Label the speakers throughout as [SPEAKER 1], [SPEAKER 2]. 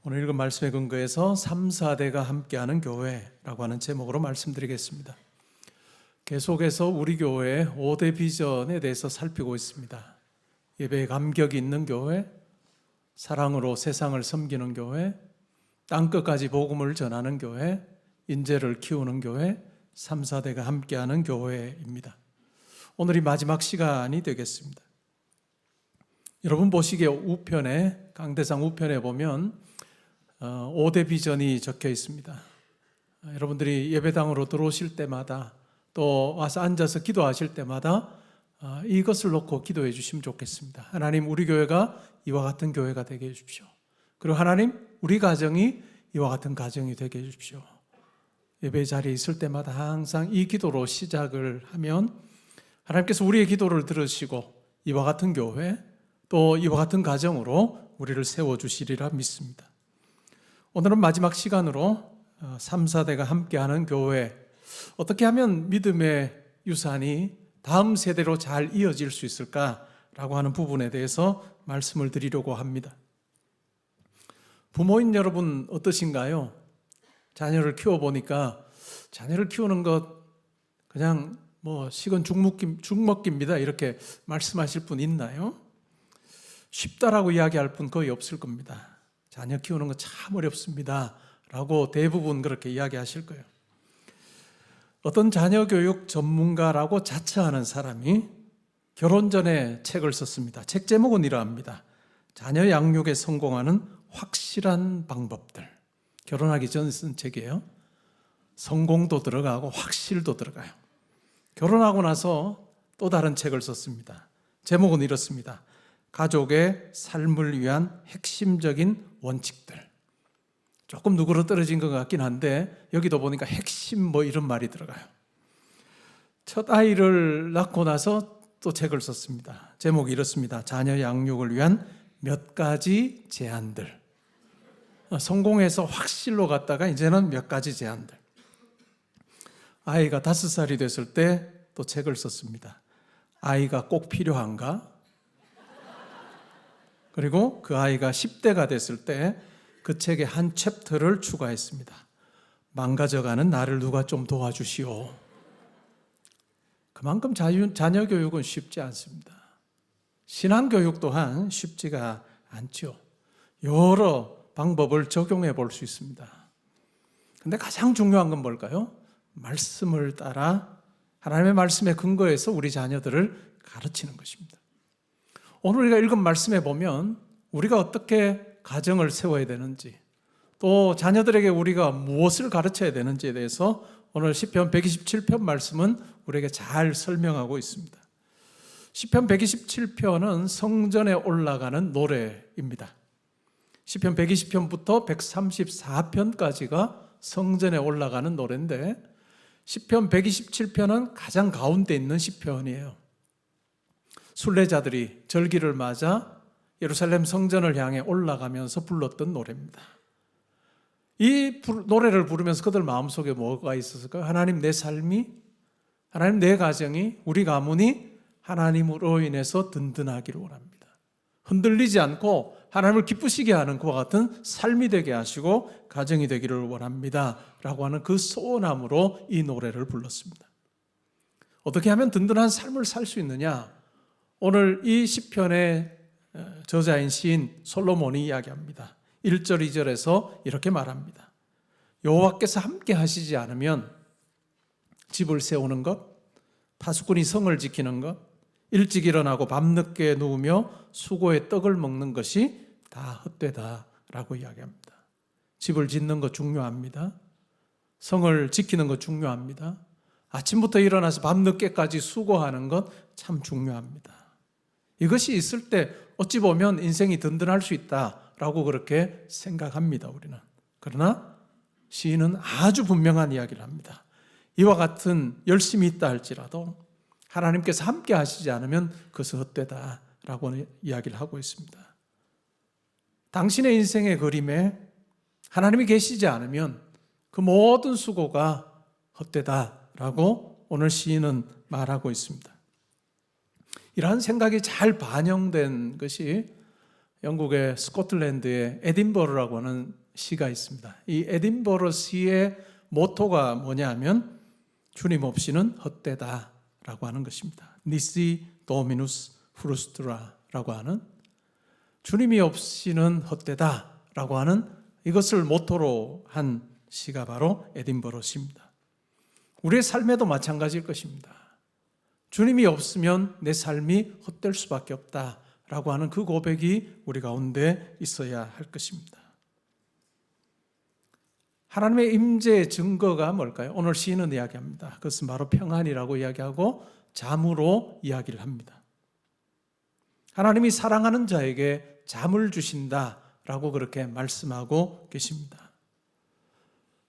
[SPEAKER 1] 오늘 읽은 말씀에 근거해서 3, 4대가 함께하는 교회라고 하는 제목으로 말씀드리겠습니다. 계속해서 우리 교회의 5대 비전에 대해서 살피고 있습니다. 예배에 감격이 있는 교회, 사랑으로 세상을 섬기는 교회, 땅끝까지 복음을 전하는 교회, 인재를 키우는 교회, 3, 4대가 함께하는 교회입니다. 오늘이 마지막 시간이 되겠습니다. 여러분 보시기에 우편에, 강대상 우편에 보면 5대 비전이 적혀 있습니다. 여러분들이 예배당으로 들어오실 때마다 또 와서 앉아서 기도하실 때마다 이것을 놓고 기도해 주시면 좋겠습니다. 하나님, 우리 교회가 이와 같은 교회가 되게 해 주십시오. 그리고 하나님, 우리 가정이 이와 같은 가정이 되게 해 주십시오. 예배 자리에 있을 때마다 항상 이 기도로 시작을 하면 하나님께서 우리의 기도를 들으시고 이와 같은 교회 또 이와 같은 가정으로 우리를 세워주시리라 믿습니다. 오늘은 마지막 시간으로 3, 4대가 함께하는 교회, 어떻게 하면 믿음의 유산이 다음 세대로 잘 이어질 수 있을까라고 하는 부분에 대해서 말씀을 드리려고 합니다. 부모인 여러분 어떠신가요? 자녀를 키워보니까 자녀를 키우는 것 그냥 식은 죽먹기입니다 이렇게 말씀하실 분 있나요? 쉽다라고 이야기할 분 거의 없을 겁니다. 자녀 키우는 거 참 어렵습니다 라고 대부분 그렇게 이야기하실 거예요. 어떤 자녀 교육 전문가라고 자처하는 사람이 결혼 전에 책을 썼습니다. 책 제목은 이러합니다. 자녀 양육에 성공하는 확실한 방법들. 결혼하기 전에 쓴 책이에요. 성공도 들어가고 확실도 들어가요. 결혼하고 나서 또 다른 책을 썼습니다. 제목은 이렇습니다. 가족의 삶을 위한 핵심적인 원칙들. 조금 누그러뜨려진 것 같긴 한데 여기도 보니까 핵심 이런 말이 들어가요. 첫 아이를 낳고 나서 또 책을 썼습니다. 제목이 이렇습니다. 자녀 양육을 위한 몇 가지 제안들. 성공해서 확실로 갔다가 이제는 몇 가지 제안들. 아이가 5살이 됐을 때 또 책을 썼습니다. 아이가 꼭 필요한가? 그리고 그 아이가 10대가 됐을 때 그 책에 한 챕터를 추가했습니다. 망가져가는 나를 누가 좀 도와주시오. 그만큼 자녀 교육은 쉽지 않습니다. 신앙 교육 또한 쉽지가 않죠. 여러 방법을 적용해 볼 수 있습니다. 근데 가장 중요한 건 뭘까요? 말씀을 따라 하나님의 말씀에 근거해서 우리 자녀들을 가르치는 것입니다. 오늘 우리가 읽은 말씀에 보면 우리가 어떻게 가정을 세워야 되는지 또 자녀들에게 우리가 무엇을 가르쳐야 되는지에 대해서 오늘 시편 127편 말씀은 우리에게 잘 설명하고 있습니다. 시편 127편은 성전에 올라가는 노래입니다. 시편 120편부터 134편까지가 성전에 올라가는 노래인데 시편 127편은 가장 가운데 있는 시편이에요. 순례자들이 절기를 맞아 예루살렘 성전을 향해 올라가면서 불렀던 노래입니다. 이 노래를 부르면서 그들 마음속에 뭐가 있었을까요? 하나님, 내 삶이, 하나님, 내 가정이, 우리 가문이 하나님으로 인해서 든든하기를 원합니다. 흔들리지 않고 하나님을 기쁘시게 하는 그와 같은 삶이 되게 하시고 가정이 되기를 원합니다 라고 하는 그 소원함으로 이 노래를 불렀습니다. 어떻게 하면 든든한 삶을 살 수 있느냐? 오늘 이 시편의 저자인 시인 솔로몬이 이야기합니다. 1절, 2절에서 이렇게 말합니다. 여호와께서 함께 하시지 않으면 집을 세우는 것, 파수꾼이 성을 지키는 것, 일찍 일어나고 밤늦게 누우며 수고의 떡을 먹는 것이 다 헛되다라고 이야기합니다. 집을 짓는 것 중요합니다. 성을 지키는 것 중요합니다. 아침부터 일어나서 밤늦게까지 수고하는 것 참 중요합니다. 이것이 있을 때 어찌 보면 인생이 든든할 수 있다라고 그렇게 생각합니다, 우리는. 그러나 시인은 아주 분명한 이야기를 합니다. 이와 같은 열심이 있다 할지라도 하나님께서 함께 하시지 않으면 그것은 헛되다라고 이야기를 하고 있습니다. 당신의 인생의 그림에 하나님이 계시지 않으면 그 모든 수고가 헛되다라고 오늘 시인은 말하고 있습니다. 이러한 생각이 잘 반영된 것이 영국의 스코틀랜드의 에딘버러라고 하는 시가 있습니다. 이 에딘버러 시의 모토가 뭐냐면 주님 없이는 헛되다라고 하는 것입니다. 니시 도미누스 프루스트라라고 하는 주님이 없이는 헛되다라고 하는 이것을 모토로 한 시가 바로 에딘버러 시입니다. 우리의 삶에도 마찬가지일 것입니다. 주님이 없으면 내 삶이 헛될 수밖에 없다라고 하는 그 고백이 우리 가운데 있어야 할 것입니다. 하나님의 임재의 증거가 뭘까요? 오늘 시인은 이야기합니다. 그것은 바로 평안이라고 이야기하고 잠으로 이야기를 합니다. 하나님이 사랑하는 자에게 잠을 주신다라고 그렇게 말씀하고 계십니다.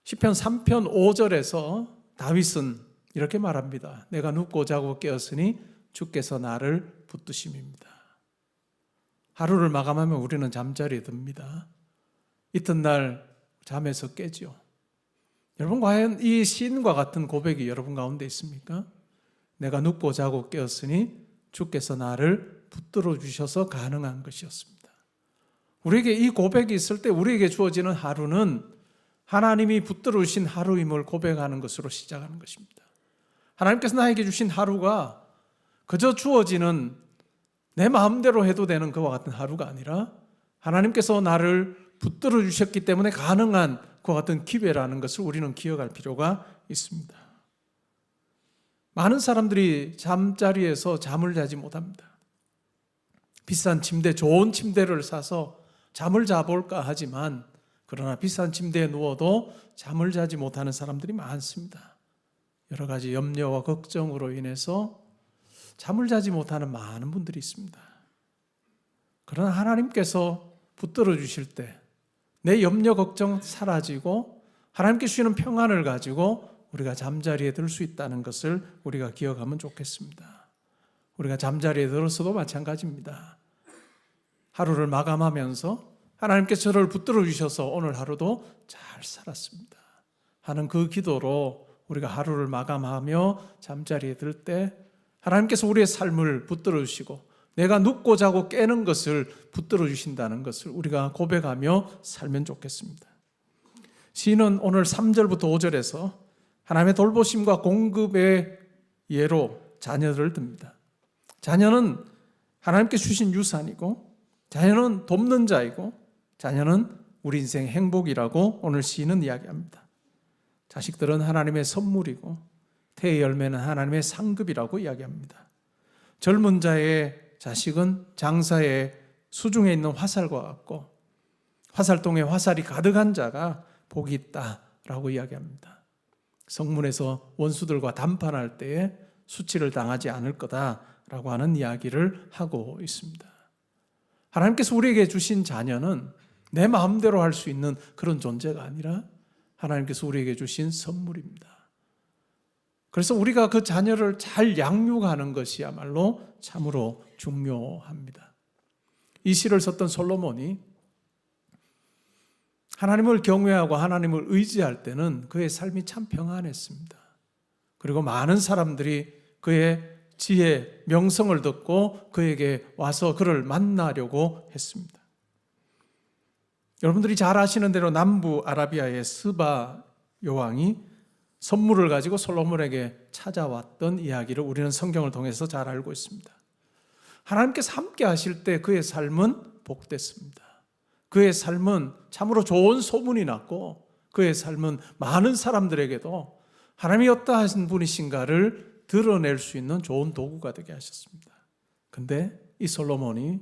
[SPEAKER 1] 시편 3편 5절에서 다윗은 이렇게 말합니다. 내가 눕고 자고 깨었으니 주께서 나를 붙드심입니다. 하루를 마감하면 우리는 잠자리에 듭니다. 이튿날 잠에서 깨죠. 여러분, 과연 이 시인과 같은 고백이 여러분 가운데 있습니까? 내가 눕고 자고 깨었으니 주께서 나를 붙들어 주셔서 가능한 것이었습니다. 우리에게 이 고백이 있을 때 우리에게 주어지는 하루는 하나님이 붙들어 주신 하루임을 고백하는 것으로 시작하는 것입니다. 하나님께서 나에게 주신 하루가 그저 주어지는 내 마음대로 해도 되는 그와 같은 하루가 아니라 하나님께서 나를 붙들어 주셨기 때문에 가능한 그와 같은 기회라는 것을 우리는 기억할 필요가 있습니다. 많은 사람들이 잠자리에서 잠을 자지 못합니다. 비싼 침대, 좋은 침대를 사서 잠을 자볼까 하지만 그러나 비싼 침대에 누워도 잠을 자지 못하는 사람들이 많습니다. 여러 가지 염려와 걱정으로 인해서 잠을 자지 못하는 많은 분들이 있습니다. 그러나 하나님께서 붙들어 주실 때 내 염려 걱정 사라지고 하나님께 주시는 평안을 가지고 우리가 잠자리에 들 수 있다는 것을 우리가 기억하면 좋겠습니다. 우리가 잠자리에 들어서도 마찬가지입니다. 하루를 마감하면서 하나님께서 저를 붙들어 주셔서 오늘 하루도 잘 살았습니다 하는 그 기도로 우리가 하루를 마감하며 잠자리에 들 때 하나님께서 우리의 삶을 붙들어 주시고 내가 눕고 자고 깨는 것을 붙들어 주신다는 것을 우리가 고백하며 살면 좋겠습니다. 시인은 오늘 3절부터 5절에서 하나님의 돌보심과 공급의 예로 자녀를 듭니다. 자녀는 하나님께 주신 유산이고 자녀는 돕는 자이고 자녀는 우리 인생의 행복이라고 오늘 시인은 이야기합니다. 자식들은 하나님의 선물이고 태의 열매는 하나님의 상급이라고 이야기합니다. 젊은 자의 자식은 장사의 수중에 있는 화살과 같고 화살통에 화살이 가득한 자가 복이 있다라고 이야기합니다. 성문에서 원수들과 담판할 때에 수치를 당하지 않을 거다라고 하는 이야기를 하고 있습니다. 하나님께서 우리에게 주신 자녀는 내 마음대로 할 수 있는 그런 존재가 아니라 하나님께서 우리에게 주신 선물입니다. 그래서 우리가 그 자녀를 잘 양육하는 것이야말로 참으로 중요합니다. 이 시를 썼던 솔로몬이 하나님을 경외하고 하나님을 의지할 때는 그의 삶이 참 평안했습니다. 그리고 많은 사람들이 그의 지혜, 명성을 듣고 그에게 와서 그를 만나려고 했습니다. 여러분들이 잘 아시는 대로 남부 아라비아의 스바 여왕이 선물을 가지고 솔로몬에게 찾아왔던 이야기를 우리는 성경을 통해서 잘 알고 있습니다. 하나님께서 함께 하실 때 그의 삶은 복됐습니다. 그의 삶은 참으로 좋은 소문이 났고 그의 삶은 많은 사람들에게도 하나님이 어떠하신 분이신가를 드러낼 수 있는 좋은 도구가 되게 하셨습니다. 근데 이 솔로몬이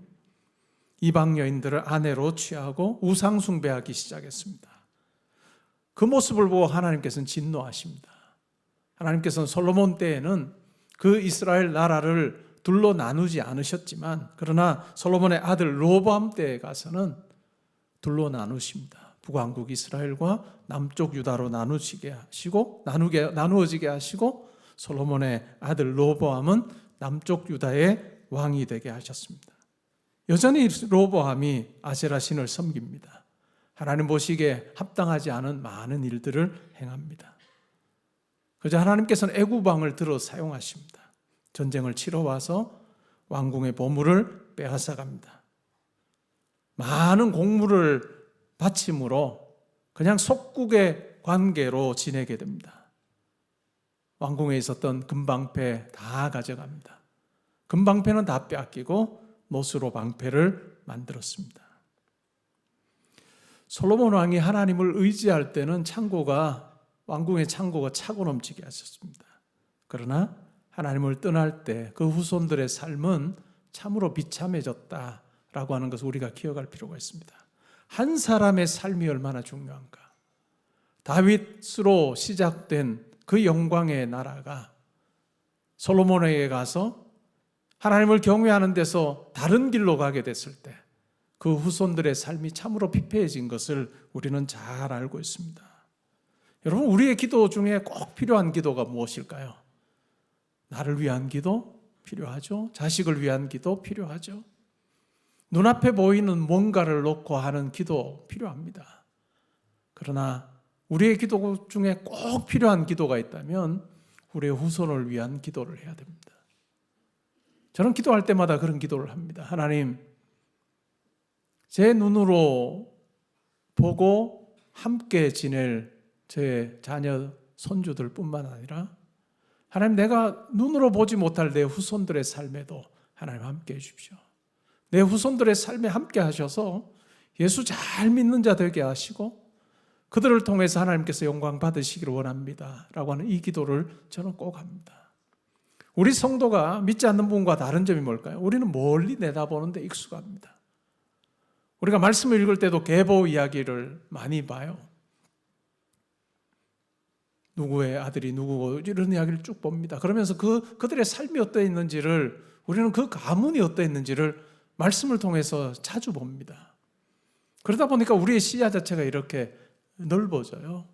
[SPEAKER 1] 이방 여인들을 아내로 취하고 우상 숭배하기 시작했습니다. 그 모습을 보고 하나님께서는 진노하십니다. 하나님께서는 솔로몬 때에는 그 이스라엘 나라를 둘로 나누지 않으셨지만 그러나 솔로몬의 아들 르호보암 때에 가서는 둘로 나누십니다. 북왕국 이스라엘과 남쪽 유다로 나누어지게 하시고 솔로몬의 아들 르호보암은 남쪽 유다의 왕이 되게 하셨습니다. 여전히 르호보암이 아세라 신을 섬깁니다. 하나님 보시기에 합당하지 않은 많은 일들을 행합니다. 그저 하나님께서는 애구방을 들어 사용하십니다. 전쟁을 치러 와서 왕궁의 보물을 빼앗아갑니다. 많은 공물을 바침으로 그냥 속국의 관계로 지내게 됩니다. 왕궁에 있었던 금방패 다 가져갑니다. 금방패는 다 빼앗기고 노스로 방패를 만들었습니다. 솔로몬 왕이 하나님을 의지할 때는 왕궁의 창고가 차고 넘치게 하셨습니다. 그러나 하나님을 떠날 때 그 후손들의 삶은 참으로 비참해졌다라고 하는 것을 우리가 기억할 필요가 있습니다. 한 사람의 삶이 얼마나 중요한가. 다윗으로 시작된 그 영광의 나라가 솔로몬에게 가서 하나님을 경외하는 데서 다른 길로 가게 됐을 때 그 후손들의 삶이 참으로 피폐해진 것을 우리는 잘 알고 있습니다. 여러분, 우리의 기도 중에 꼭 필요한 기도가 무엇일까요? 나를 위한 기도 필요하죠. 자식을 위한 기도 필요하죠. 눈앞에 보이는 뭔가를 놓고 하는 기도 필요합니다. 그러나 우리의 기도 중에 꼭 필요한 기도가 있다면 우리의 후손을 위한 기도를 해야 됩니다. 저는 기도할 때마다 그런 기도를 합니다. 하나님, 제 눈으로 보고 함께 지낼 제 자녀, 손주들 뿐만 아니라 하나님, 내가 눈으로 보지 못할 내 후손들의 삶에도 하나님 함께 해주십시오. 내 후손들의 삶에 함께 하셔서 예수 잘 믿는 자 되게 하시고 그들을 통해서 하나님께서 영광 받으시기를 원합니다 라고 하는 이 기도를 저는 꼭 합니다. 우리 성도가 믿지 않는 분과 다른 점이 뭘까요? 우리는 멀리 내다보는데 익숙합니다. 우리가 말씀을 읽을 때도 계보 이야기를 많이 봐요. 누구의 아들이 누구고 이런 이야기를 쭉 봅니다. 그러면서 그들의 삶이 어떠했는지를, 우리는 그 가문이 어떠했는지를 말씀을 통해서 자주 봅니다. 그러다 보니까 우리의 시야 자체가 이렇게 넓어져요.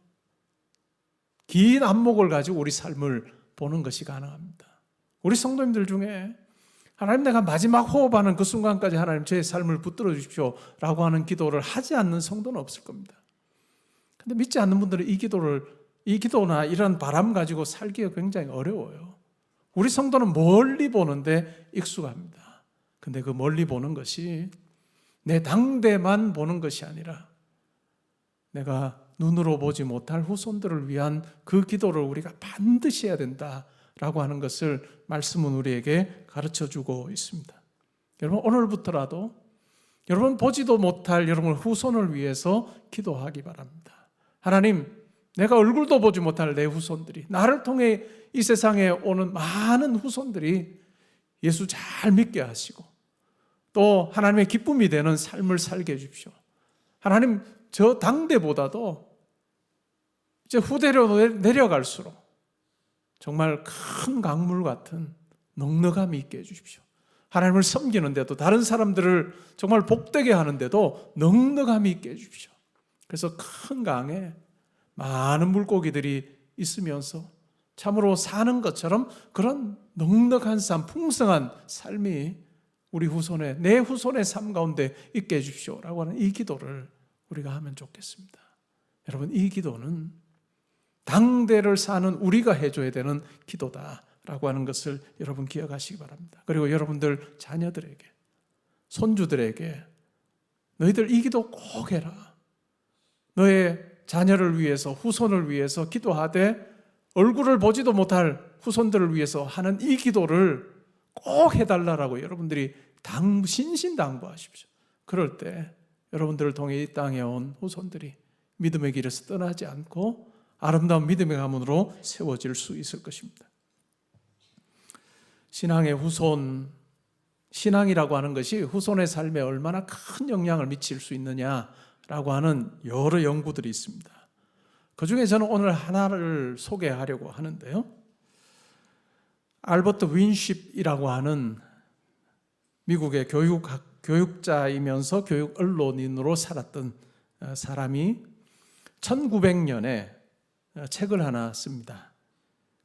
[SPEAKER 1] 긴 안목을 가지고 우리 삶을 보는 것이 가능합니다. 우리 성도님들 중에 하나님, 내가 마지막 호흡하는 그 순간까지 하나님 제 삶을 붙들어 주십시오 라고 하는 기도를 하지 않는 성도는 없을 겁니다. 그런데 믿지 않는 분들은 이 기도나 이런 바람 가지고 살기가 굉장히 어려워요. 우리 성도는 멀리 보는데 익숙합니다. 근데 그 멀리 보는 것이 내 당대만 보는 것이 아니라 내가 눈으로 보지 못할 후손들을 위한 그 기도를 우리가 반드시 해야 된다라고 하는 것을 말씀은 우리에게 가르쳐주고 있습니다. 여러분, 오늘부터라도 여러분 보지도 못할 여러분 후손을 위해서 기도하기 바랍니다. 하나님, 내가 얼굴도 보지 못할 내 후손들이, 나를 통해 이 세상에 오는 많은 후손들이 예수 잘 믿게 하시고 또 하나님의 기쁨이 되는 삶을 살게 해주십시오. 하나님, 저 당대보다도 이제 후대로 내려갈수록 정말 큰 강물 같은 넉넉함이 있게 해주십시오. 하나님을 섬기는데도, 다른 사람들을 정말 복되게 하는데도 넉넉함이 있게 해주십시오. 그래서 큰 강에 많은 물고기들이 있으면서 참으로 사는 것처럼 그런 넉넉한 삶, 풍성한 삶이 우리 후손의, 내 후손의 삶 가운데 있게 해주십시오 라고 하는 이 기도를 우리가 하면 좋겠습니다. 여러분, 이 기도는 당대를 사는 우리가 해줘야 되는 기도다라고 하는 것을 여러분 기억하시기 바랍니다. 그리고 여러분들 자녀들에게, 손주들에게 너희들 이 기도 꼭 해라. 너의 자녀를 위해서, 후손을 위해서 기도하되 얼굴을 보지도 못할 후손들을 위해서 하는 이 기도를 꼭 해달라고 여러분들이 신신당부하십시오. 그럴 때 여러분들을 통해 이 땅에 온 후손들이 믿음의 길에서 떠나지 않고 아름다운 믿음의 가문으로 세워질 수 있을 것입니다. 신앙의 후손, 신앙이라고 하는 것이 후손의 삶에 얼마나 큰 영향을 미칠 수 있느냐라고 하는 여러 연구들이 있습니다. 그 중에 저는 오늘 하나를 소개하려고 하는데요. 알버트 윈쉽이라고 하는 미국의 교육자이면서 교육 언론인으로 살았던 사람이 1900년에 책을 하나 씁니다.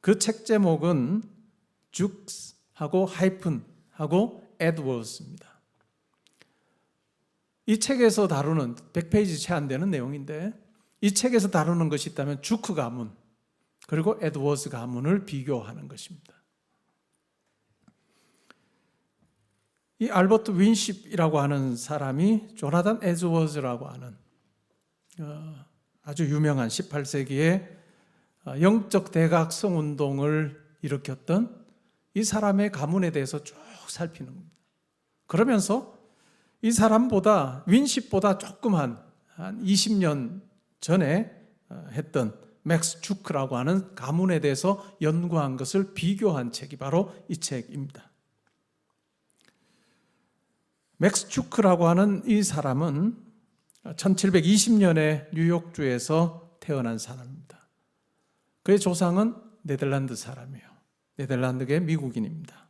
[SPEAKER 1] 그 책 제목은 죽스하고 하이픈하고 에드워즈입니다. 이 책에서 다루는 100페이지 채 안 되는 내용인데 이 책에서 다루는 것이 있다면 주크 가문 그리고 에드워즈 가문을 비교하는 것입니다. 이 알버트 윈십이라고 하는 사람이 조나단 에드워즈라고 하는 아주 유명한 18세기의 영적 대각성 운동을 일으켰던 이 사람의 가문에 대해서 쭉 살피는 겁니다. 그러면서 이 사람보다 윈십보다 조금 한 20년 전에 했던 맥스 주크라고 하는 가문에 대해서 연구한 것을 비교한 책이 바로 이 책입니다. 맥스 주크라고 하는 이 사람은 1720년에 뉴욕주에서 태어난 사람입니다. 그의 조상은 네덜란드 사람이에요. 네덜란드계 미국인입니다.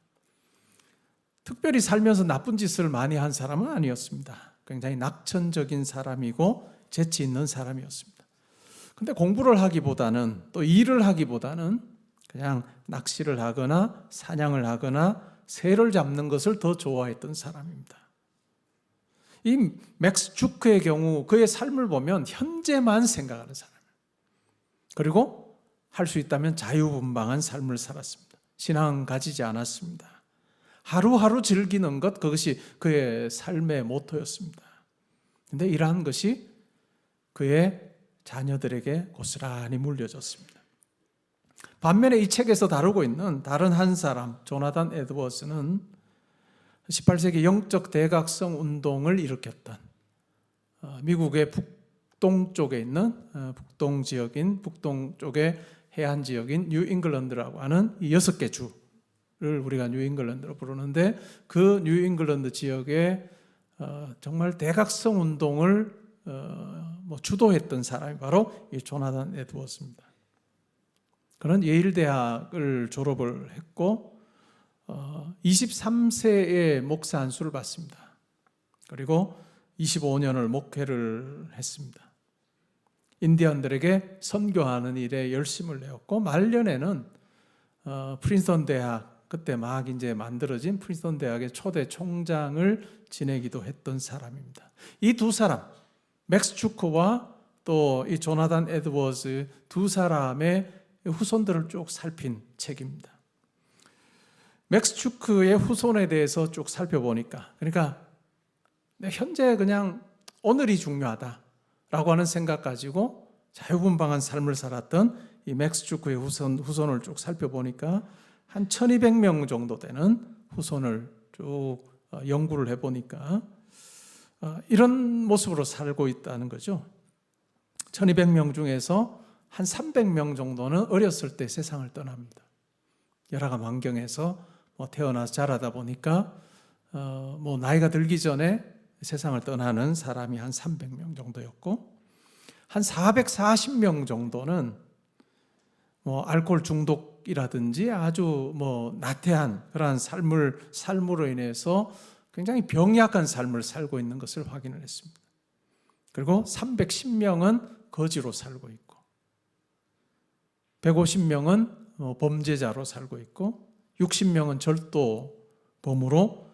[SPEAKER 1] 특별히 살면서 나쁜 짓을 많이 한 사람은 아니었습니다. 굉장히 낙천적인 사람이고 재치 있는 사람이었습니다. 근데 공부를 하기보다는 또 일을 하기보다는 그냥 낚시를 하거나 사냥을 하거나 새를 잡는 것을 더 좋아했던 사람입니다. 이 맥스 주크의 경우 그의 삶을 보면 현재만 생각하는 사람이에요. 그리고 할 수 있다면 자유분방한 삶을 살았습니다. 신앙 가지지 않았습니다. 하루하루 즐기는 것, 그것이 그의 삶의 모토였습니다. 그런데 이러한 것이 그의 자녀들에게 고스란히 물려졌습니다. 반면에 이 책에서 다루고 있는 다른 한 사람, 조나단 에드워즈는 18세기 영적 대각성 운동을 일으켰던 미국의 북동쪽에 있는 북동 쪽의 해안 지역인 뉴잉글랜드라고 하는 이 6개 주를 우리가 뉴잉글랜드로 부르는데 그 뉴잉글랜드 지역에 정말 대각성 운동을 주도했던 사람이 바로 이 조나단 에드워즈입니다. 그는 예일 대학을 졸업을 했고 23세에 목사 안수를 받습니다. 그리고 25년을 목회를 했습니다. 인디언들에게 선교하는 일에 열심을 내었고 말년에는 프린스턴 대학, 그때 막 이제 만들어진 프린스턴 대학의 초대 총장을 지내기도 했던 사람입니다. 이 두 사람, 맥스 주크와 또 이 조나단 에드워즈 두 사람의 후손들을 쭉 살핀 책입니다. 맥스 주크의 후손에 대해서 쭉 살펴보니까, 그러니까 현재 그냥 오늘이 중요하다라고 하는 생각 가지고 자유분방한 삶을 살았던 이 맥스 주크의 후손을 쭉 살펴보니까 한 1200명 정도 되는 후손을 쭉 연구를 해보니까 이런 모습으로 살고 있다는 거죠. 1200명 중에서 한 300명 정도는 어렸을 때 세상을 떠납니다. 여러 가지 환경에서 태어나서 자라다 보니까 나이가 들기 전에 세상을 떠나는 사람이 한 300명 정도였고, 한 440명 정도는 알코올 중독이라든지 아주 나태한 그러한 삶으로 인해서 굉장히 병약한 삶을 살고 있는 것을 확인을 했습니다. 그리고 310명은 거지로 살고 있고 150명은 범죄자로 살고 있고 60명은 절도범으로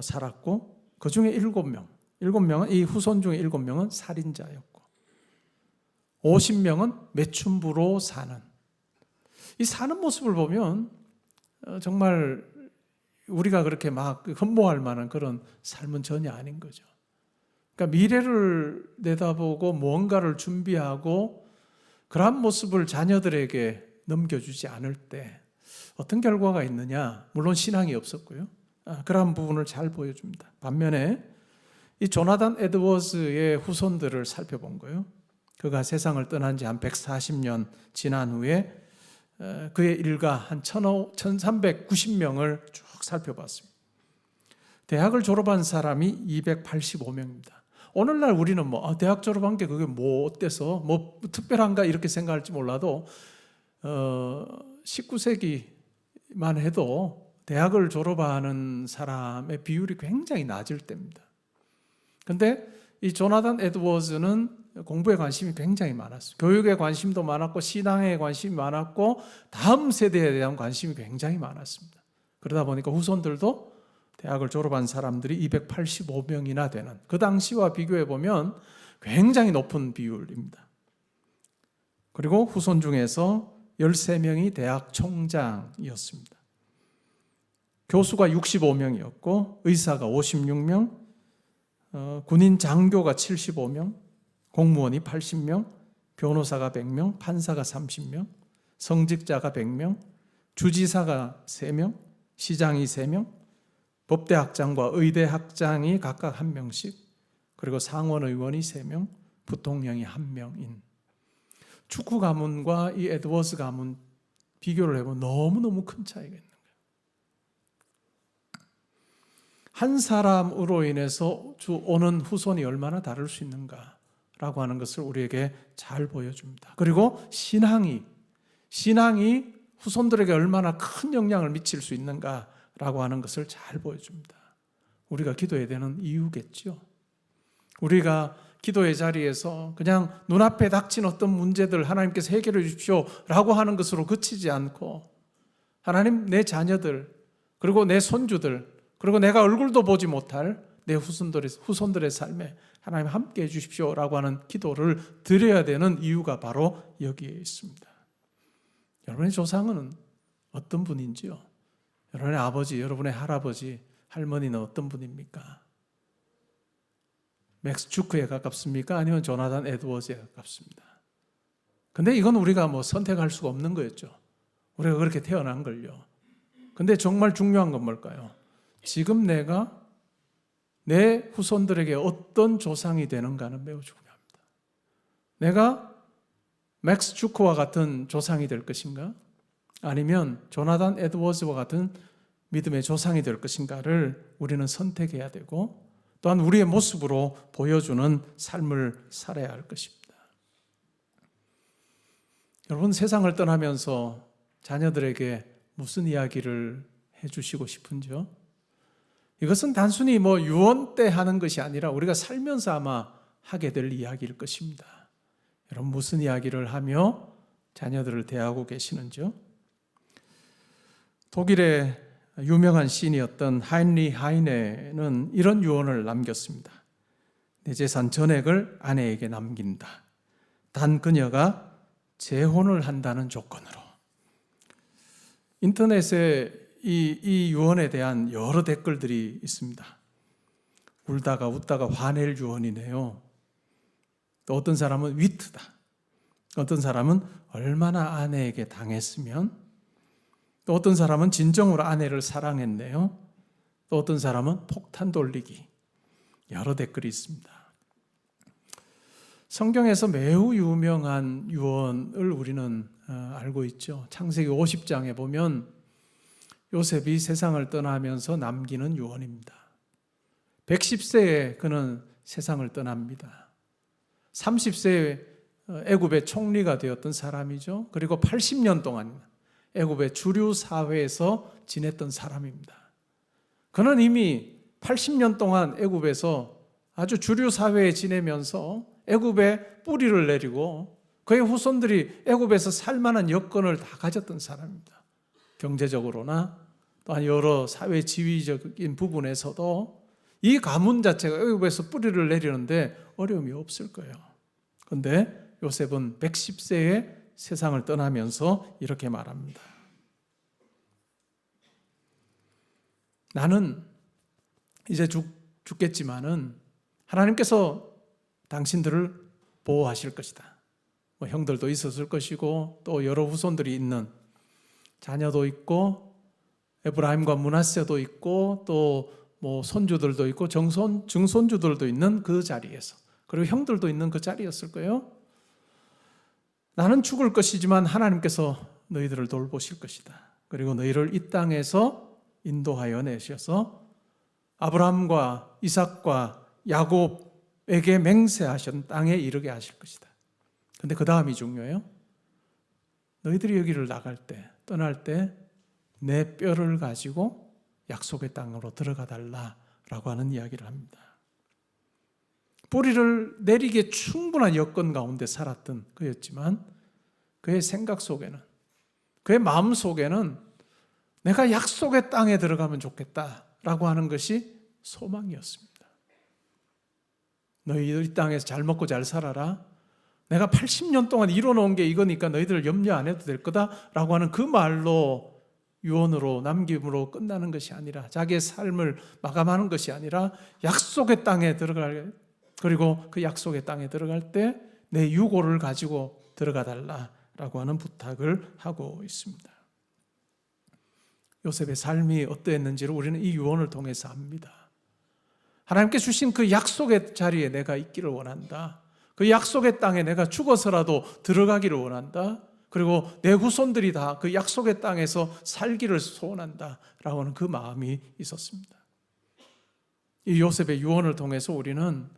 [SPEAKER 1] 살았고 그 중에 7명은 이 후손 중에 7명은 살인자였고 50명은 매춘부로 사는, 이 사는 모습을 보면 정말 우리가 그렇게 막 흠모할 만한 그런 삶은 전혀 아닌 거죠. 그러니까 미래를 내다보고 무언가를 준비하고 그러한 모습을 자녀들에게 넘겨주지 않을 때 어떤 결과가 있느냐? 물론 신앙이 없었고요. 그러한 부분을 잘 보여줍니다. 반면에 이 조나단 에드워즈의 후손들을 살펴본 거예요. 그가 세상을 떠난 지 한 140년 지난 후에 그의 일가 한 1390명을 쭉 살펴봤습니다. 대학을 졸업한 사람이 285명입니다. 오늘날 우리는 대학 졸업한 게 그게 어때서 특별한가 이렇게 생각할지 몰라도 19세기만 해도 대학을 졸업하는 사람의 비율이 굉장히 낮을 때입니다. 그런데 이 조나단 에드워즈는 공부에 관심이 굉장히 많았어요. 교육에 관심도 많았고 신앙에 관심이 많았고 다음 세대에 대한 관심이 굉장히 많았습니다. 그러다 보니까 후손들도 대학을 졸업한 사람들이 285명이나 되는, 그 당시와 비교해 보면 굉장히 높은 비율입니다. 그리고 후손 중에서 13명이 대학 총장이었습니다. 교수가 65명이었고 의사가 56명, 군인 장교가 75명, 공무원이 80명, 변호사가 100명, 판사가 30명, 성직자가 100명, 주지사가 3명, 시장이 3명, 법대학장과 의대학장이 각각 1명씩, 그리고 상원의원이 3명, 부통령이 1명인 축구 가문과 이 에드워즈 가문 비교를 해보면 너무너무 큰 차이가 있는 거예요. 한 사람으로 인해서 오는 후손이 얼마나 다를 수 있는가라고 하는 것을 우리에게 잘 보여줍니다. 그리고 신앙이 후손들에게 얼마나 큰 영향을 미칠 수 있는가라고 하는 것을 잘 보여줍니다. 우리가 기도해야 되는 이유겠죠. 우리가 기도의 자리에서 그냥 눈앞에 닥친 어떤 문제들 하나님께서 해결해 주십시오 라고 하는 것으로 그치지 않고, 하나님, 내 자녀들, 그리고 내 손주들, 그리고 내가 얼굴도 보지 못할 내 후손들의 삶에 하나님 함께 해 주십시오 라고 하는 기도를 드려야 되는 이유가 바로 여기에 있습니다. 여러분의 조상은 어떤 분인지요? 여러분의 아버지, 여러분의 할아버지, 할머니는 어떤 분입니까? 맥스 주크에 가깝습니까? 아니면 조나단 에드워즈에 가깝습니다. 근데 이건 우리가 선택할 수가 없는 거였죠. 우리가 그렇게 태어난 걸요. 근데 정말 중요한 건 뭘까요? 지금 내가 내 후손들에게 어떤 조상이 되는가는 매우 중요합니다. 내가 맥스 주크와 같은 조상이 될 것인가? 아니면 조나단 에드워즈와 같은 믿음의 조상이 될 것인가를 우리는 선택해야 되고, 또한 우리의 모습으로 보여주는 삶을 살아야 할 것입니다. 여러분, 세상을 떠나면서 자녀들에게 무슨 이야기를 해주시고 싶은지요? 이것은 단순히 유언 때 하는 것이 아니라 우리가 살면서 아마 하게 될 이야기일 것입니다. 여러분, 무슨 이야기를 하며 자녀들을 대하고 계시는지요? 독일의 유명한 시인이었던 하인리 하이네는 이런 유언을 남겼습니다. 내 재산 전액을 아내에게 남긴다. 단 그녀가 재혼을 한다는 조건으로. 인터넷에 이 유언에 대한 여러 댓글들이 있습니다. 울다가 웃다가 화낼 유언이네요. 또 어떤 사람은 위트다. 어떤 사람은 얼마나 아내에게 당했으면, 또 어떤 사람은 진정으로 아내를 사랑했네요. 또 어떤 사람은 폭탄 돌리기. 여러 댓글이 있습니다. 성경에서 매우 유명한 유언을 우리는 알고 있죠. 창세기 50장에 보면 요셉이 세상을 떠나면서 남기는 유언입니다. 110세에 그는 세상을 떠납니다. 30세에 애굽의 총리가 되었던 사람이죠. 그리고 80년 동안 애굽의 주류 사회에서 지냈던 사람입니다. 그는 이미 80년 동안 애굽에서 아주 주류 사회에 지내면서 애굽에 뿌리를 내리고 그의 후손들이 애굽에서 살만한 여건을 다 가졌던 사람입니다. 경제적으로나 또한 여러 사회 지위적인 부분에서도 이 가문 자체가 애굽에서 뿌리를 내리는데 어려움이 없을 거예요. 그런데 요셉은 110세에 세상을 떠나면서 이렇게 말합니다. 나는 이제 죽겠지만은 하나님께서 당신들을 보호하실 것이다. 형들도 있었을 것이고 또 여러 후손들이 있는 자녀도 있고 에브라임과 므낫세도 있고 또 손주들도 있고 증손주들도 있는 그 자리에서, 그리고 형들도 있는 그 자리였을 거예요. 나는 죽을 것이지만 하나님께서 너희들을 돌보실 것이다. 그리고 너희를 이 땅에서 인도하여 내셔서 아브라함과 이삭과 야곱에게 맹세하신 땅에 이르게 하실 것이다. 근데 그 다음이 중요해요. 너희들이 여기를 나갈 때, 떠날 때 내 뼈를 가지고 약속의 땅으로 들어가 달라라고 하는 이야기를 합니다. 뿌리를 내리기에 충분한 여건 가운데 살았던 그였지만 그의 생각 속에는, 그의 마음 속에는 내가 약속의 땅에 들어가면 좋겠다라고 하는 것이 소망이었습니다. 너희들 이 땅에서 잘 먹고 잘 살아라. 내가 80년 동안 이뤄놓은 게 이거니까 너희들 염려 안 해도 될 거다라고 하는 그 말로 유언으로 남김으로 끝나는 것이 아니라, 자기의 삶을 마감하는 것이 아니라 약속의 땅에 들어갈, 그리고 그 약속의 땅에 들어갈 때 내 유고를 가지고 들어가 달라라고 하는 부탁을 하고 있습니다. 요셉의 삶이 어떠했는지를 우리는 이 유언을 통해서 압니다. 하나님께 주신 그 약속의 자리에 내가 있기를 원한다. 그 약속의 땅에 내가 죽어서라도 들어가기를 원한다. 그리고 내 후손들이 다 그 약속의 땅에서 살기를 소원한다 라고 하는 그 마음이 있었습니다. 이 요셉의 유언을 통해서 우리는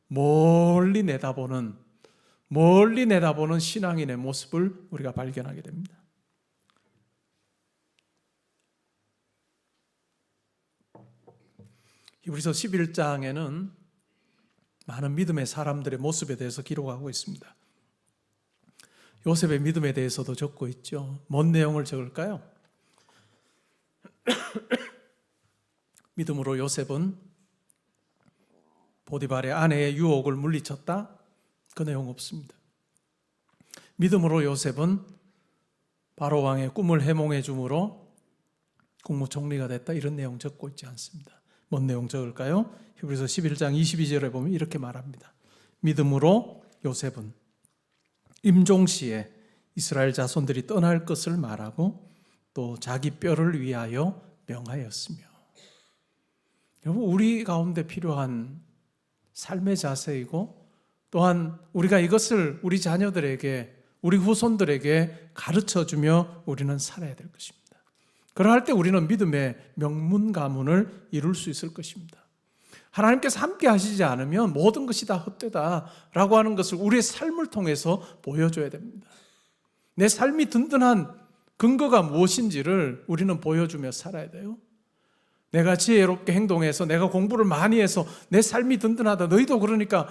[SPEAKER 1] 멀리 내다보는 신앙인의 모습을 우리가 발견하게 됩니다. 히브리서 11장에는 많은 믿음의 사람들의 모습에 대해서 기록하고 있습니다. 요셉의 믿음에 대해서도 적고 있죠. 뭔 내용을 적을까요? 믿음으로 요셉은 보디발의 아내의 유혹을 물리쳤다? 그 내용 없습니다. 믿음으로 요셉은 바로 왕의 꿈을 해몽해 줌으로 국무총리가 됐다? 이런 내용 적고 있지 않습니다. 뭔 내용 적을까요? 히브리서 11장 22절에 보면 이렇게 말합니다. 믿음으로 요셉은 임종시에 이스라엘 자손들이 떠날 것을 말하고 또 자기 뼈를 위하여 명하였으며. 여러분, 우리 가운데 필요한 삶의 자세이고 또한 우리가 이것을 우리 자녀들에게, 우리 후손들에게 가르쳐주며 우리는 살아야 될 것입니다. 그러할 때 우리는 믿음의 명문 가문을 이룰 수 있을 것입니다. 하나님께서 함께 하시지 않으면 모든 것이 다 헛되다라고 하는 것을 우리의 삶을 통해서 보여줘야 됩니다. 내 삶이 든든한 근거가 무엇인지를 우리는 보여주며 살아야 돼요. 내가 지혜롭게 행동해서, 내가 공부를 많이 해서 내 삶이 든든하다, 너희도 그러니까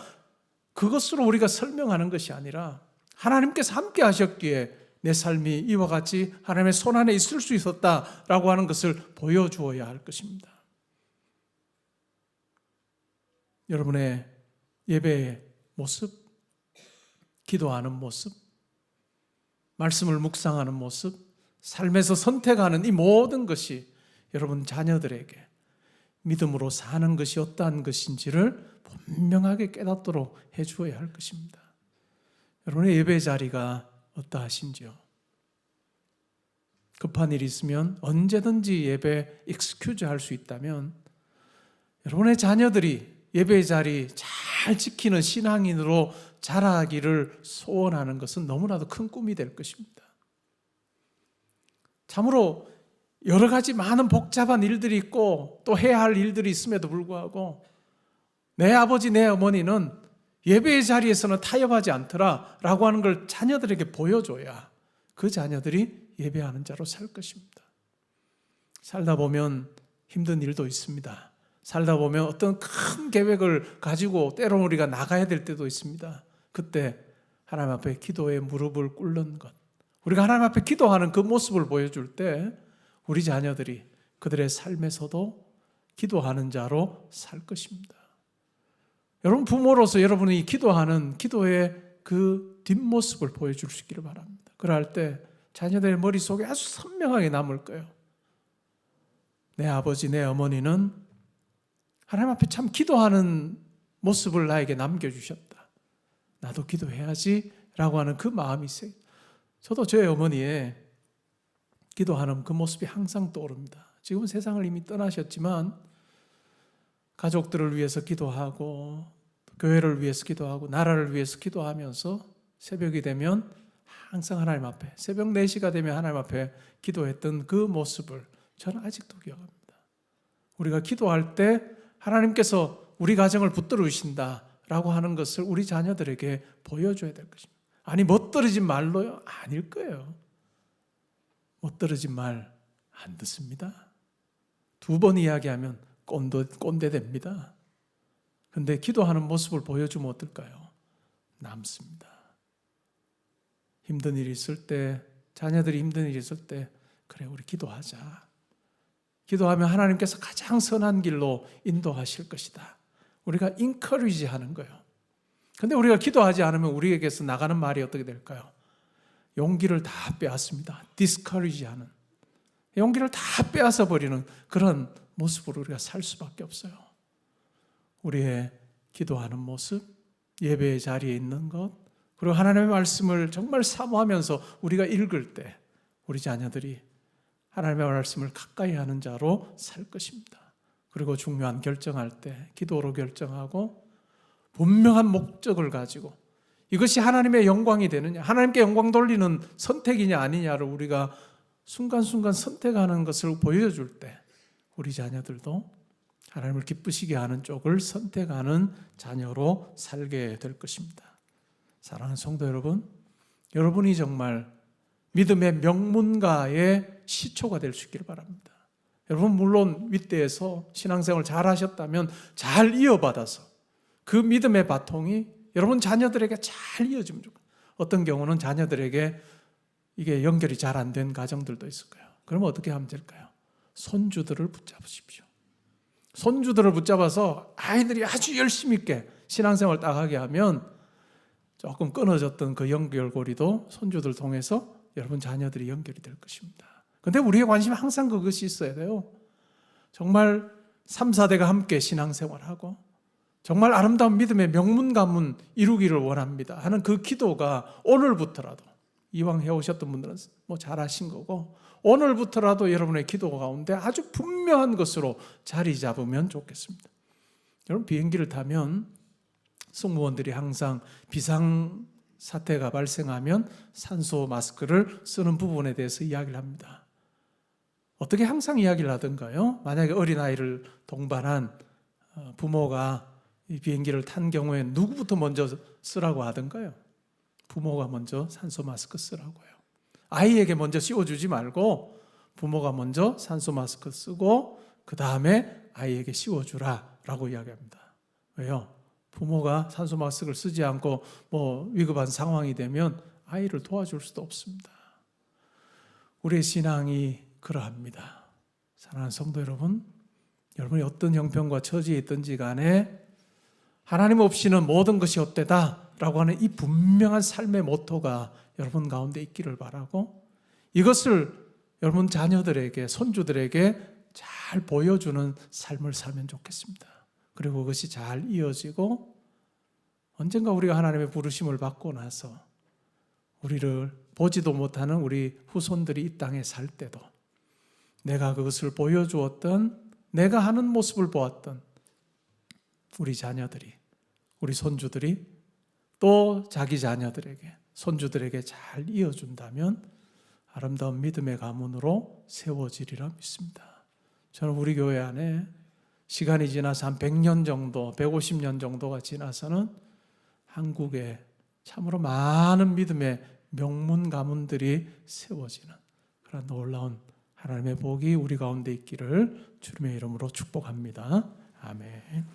[SPEAKER 1] 그것으로 우리가 설명하는 것이 아니라 하나님께서 함께 하셨기에 내 삶이 이와 같이 하나님의 손 안에 있을 수 있었다라고 하는 것을 보여주어야 할 것입니다. 여러분의 예배의 모습, 기도하는 모습, 말씀을 묵상하는 모습, 삶에서 선택하는 이 모든 것이 여러분 자녀들에게 믿음으로 사는 것이 어떠한 것인지를 분명하게 깨닫도록 해주어야 할 것입니다. 여러분의 예배 자리가 어떠하신지요? 급한 일이 있으면 언제든지 예배 익스큐즈 할 수 있다면 여러분의 자녀들이 예배 자리 잘 지키는 신앙인으로 자라기를 소원하는 것은 너무나도 큰 꿈이 될 것입니다. 참으로 여러 가지 많은 복잡한 일들이 있고 또 해야 할 일들이 있음에도 불구하고 내 아버지, 내 어머니는 예배의 자리에서는 타협하지 않더라라고 하는 걸 자녀들에게 보여줘야 그 자녀들이 예배하는 자로 살 것입니다. 살다 보면 힘든 일도 있습니다. 살다 보면 어떤 큰 계획을 가지고 때로는 우리가 나가야 될 때도 있습니다. 그때 하나님 앞에 기도에 무릎을 꿇는 것, 우리가 하나님 앞에 기도하는 그 모습을 보여줄 때 우리 자녀들이 그들의 삶에서도 기도하는 자로 살 것입니다. 여러분, 부모로서 여러분이 기도하는 기도의 그 뒷모습을 보여줄 수 있기를 바랍니다. 그럴 때 자녀들의 머릿속에 아주 선명하게 남을 거예요. 내 아버지, 내 어머니는 하나님 앞에 참 기도하는 모습을 나에게 남겨주셨다. 나도 기도해야지 라고 하는 그 마음이 있어요. 저도 저희 어머니의 기도하는 그 모습이 항상 떠오릅니다. 지금은 세상을 이미 떠나셨지만 가족들을 위해서 기도하고 교회를 위해서 기도하고 나라를 위해서 기도하면서 새벽이 되면 항상 하나님 앞에, 새벽 4시가 되면 하나님 앞에 기도했던 그 모습을 저는 아직도 기억합니다. 우리가 기도할 때 하나님께서 우리 가정을 붙들어 주신다라고 하는 것을 우리 자녀들에게 보여줘야 될 것입니다. 아니, 멋들어진 말로요? 아닐 거예요. 멋들어진 말 안 듣습니다. 2번 이야기하면 꼰대 됩니다. 근데 기도하는 모습을 보여주면 어떨까요? 남습니다. 힘든 일이 있을 때, 자녀들이 힘든 일이 있을 때, 그래, 우리 기도하자. 기도하면 하나님께서 가장 선한 길로 인도하실 것이다. 우리가 인커리지 하는 거예요. 근데 우리가 기도하지 않으면 우리에게서 나가는 말이 어떻게 될까요? 용기를 다 빼앗습니다. 디스커리지 하는. 용기를 다 빼앗아 버리는 그런 모습으로 우리가 살 수밖에 없어요. 우리의 기도하는 모습, 예배의 자리에 있는 것, 그리고 하나님의 말씀을 정말 사모하면서 우리가 읽을 때 우리 자녀들이 하나님의 말씀을 가까이 하는 자로 살 것입니다. 그리고 중요한 결정할 때 기도로 결정하고 분명한 목적을 가지고 이것이 하나님의 영광이 되느냐, 하나님께 영광 돌리는 선택이냐 아니냐를 우리가 순간순간 선택하는 것을 보여줄 때 우리 자녀들도 하나님을 기쁘시게 하는 쪽을 선택하는 자녀로 살게 될 것입니다. 사랑하는 성도 여러분, 여러분이 정말 믿음의 명문가의 시초가 될 수 있기를 바랍니다. 여러분 물론 윗대에서 신앙생활 잘 하셨다면 잘 이어받아서 그 믿음의 바통이 여러분 자녀들에게 잘 이어지면 좋겠어요. 어떤 경우는 자녀들에게 이게 연결이 잘 안 된 가정들도 있을 거예요. 그러면 어떻게 하면 될까요? 손주들을 붙잡으십시오. 손주들을 붙잡아서 아이들이 아주 열심히 있게 신앙생활 딱 하게 하면 조금 끊어졌던 그 연결고리도 손주들 통해서 여러분 자녀들이 연결이 될 것입니다. 근데 우리의 관심은 항상 그것이 있어야 돼요. 정말 3, 4대가 함께 신앙생활하고 정말 아름다운 믿음의 명문 가문 이루기를 원합니다 하는 그 기도가 오늘부터라도, 이왕 해오셨던 분들은 뭐 잘하신 거고, 오늘부터라도 여러분의 기도 가운데 아주 분명한 것으로 자리 잡으면 좋겠습니다. 여러분 비행기를 타면 승무원들이 항상 비상사태가 발생하면 산소 마스크를 쓰는 부분에 대해서 이야기를 합니다. 어떻게 항상 이야기를 하던가요? 만약에 어린아이를 동반한 부모가 이 비행기를 탄 경우에 누구부터 먼저 쓰라고 하던가요? 부모가 먼저 산소 마스크 쓰라고요. 아이에게 먼저 씌워주지 말고 부모가 먼저 산소 마스크 쓰고 그 다음에 아이에게 씌워주라라고 이야기합니다. 왜요? 부모가 산소 마스크를 쓰지 않고 위급한 상황이 되면 아이를 도와줄 수도 없습니다. 우리의 신앙이 그러합니다. 사랑하는 성도 여러분, 여러분이 어떤 형편과 처지에 있든지 간에 하나님 없이는 모든 것이 헛되다 라고 하는 이 분명한 삶의 모토가 여러분 가운데 있기를 바라고, 이것을 여러분 자녀들에게, 손주들에게 잘 보여주는 삶을 살면 좋겠습니다. 그리고 그것이 잘 이어지고 언젠가 우리가 하나님의 부르심을 받고 나서 우리를 보지도 못하는 우리 후손들이 이 땅에 살 때도 내가 그것을 보여주었던, 내가 하는 모습을 보았던 우리 자녀들이, 우리 손주들이 또 자기 자녀들에게, 손주들에게 잘 이어준다면 아름다운 믿음의 가문으로 세워지리라 믿습니다. 저는 우리 교회 안에 시간이 지나서 한 100년 정도, 150년 정도가 지나서는 한국에 참으로 많은 믿음의 명문 가문들이 세워지는 그런 놀라운 하나님의 복이 우리 가운데 있기를 주님의 이름으로 축복합니다. 아멘.